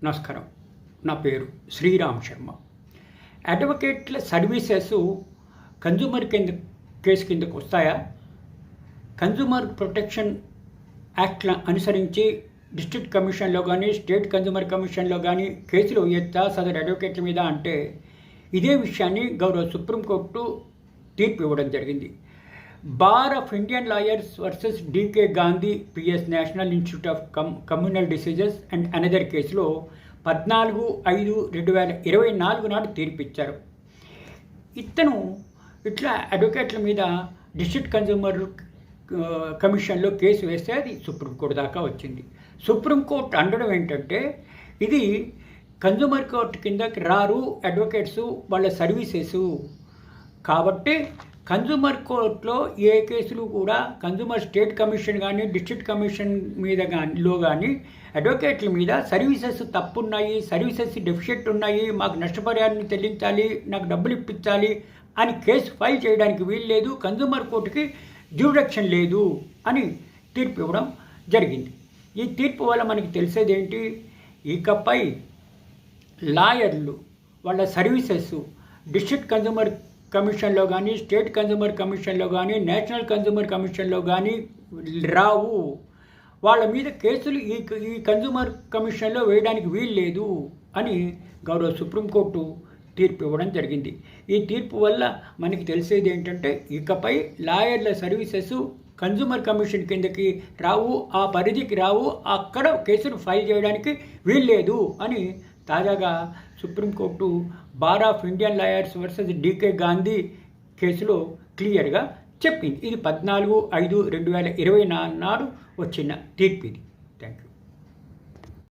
నమస్కారం. నా పేరు శ్రీరామ్ శర్మ. అడ్వకేట్ల సర్వీసెస్ కన్జ్యూమర్ కేసు కిందకు వస్తాయా? కన్జ్యూమర్ ప్రొటెక్షన్ యాక్ట్ల అనుసరించి డిస్ట్రిక్ట్ కమిషన్లో కానీ స్టేట్ కన్జ్యూమర్ కమిషన్లో కానీ కేసులు వేయొచ్చా సదరు అడ్వకేట్ల మీద అంటే ఇదే విషయాన్ని గౌరవ సుప్రీంకోర్టు తీర్పు ఇవ్వడం జరిగింది. Bar of Indian lawyers versus DK Gandhi PS national institute of communal diseases and another కేసులో 14/5/2024 నాడు తీర్పిచ్చారు. ఇట్లా అడ్వకేట్ల మీద డిస్ట్రిక్ట్ కన్జ్యూమర్ కమిషన్లో కేసు వేస్తే అది సుప్రీంకోర్టు దాకా వచ్చింది. సుప్రీంకోర్టు అనడం ఏంటంటే ఇది కన్జ్యూమర్ కోర్టు కిందకి రారు అడ్వకేట్స్ వాళ్ళ సర్వీసెస్ కాబట్టి కన్జ్యూమర్ కోర్టులో ఏ కేసులు కూడా కన్జ్యూమర్ స్టేట్ కమిషన్ కానీ డిస్ట్రిక్ట్ కమిషన్ మీద కానీ అడ్వకేట్ల మీద సర్వీసెస్ తప్పున్నాయి, సర్వీసెస్ డెఫిషియెంట్ ఉన్నాయి, మాకు నష్టపరిహారాన్ని చెల్లించాలి, నాకు డబ్బులు ఇప్పించాలి అని కేసు ఫైల్ చేయడానికి వీలు లేదు, కన్జ్యూమర్ కోర్టుకి జ్యూరిడిక్షన్ లేదు అని తీర్పు ఇవ్వడం జరిగింది. ఈ తీర్పు వల్ల మనకి తెలిసేది ఏంటి? ఇకపై లాయర్లు వాళ్ళ సర్వీసెస్ డిస్ట్రిక్ట్ కన్జ్యూమర్ కమిషన్లో కానీ స్టేట్ కన్జ్యూమర్ కమిషన్లో కానీ నేషనల్ కన్జ్యూమర్ కమిషన్లో కానీ రావు. వాళ్ళ మీద కేసులు ఈ కన్జ్యూమర్ కమిషన్లో వేయడానికి వీలు లేదు అని గౌరవ సుప్రీంకోర్టు తీర్పు ఇవ్వడం జరిగింది. ఈ తీర్పు వల్ల మనకి తెలిసేది ఏంటంటే ఇకపై లాయర్ల సర్వీసెస్ కన్జ్యూమర్ కమిషన్ కిందకి రావు, ఆ పరిధికి రావు, అక్కడ కేసులు ఫైల్ చేయడానికి వీల్లేదు అని తాజాగా supreme court bar of Indian lawyers versus DK Gandhi కేసులో క్లియర్గా చెప్పింది. ఇది 14/5/2024 నాడు వచ్చిన తీర్పు ఇది. Thank you.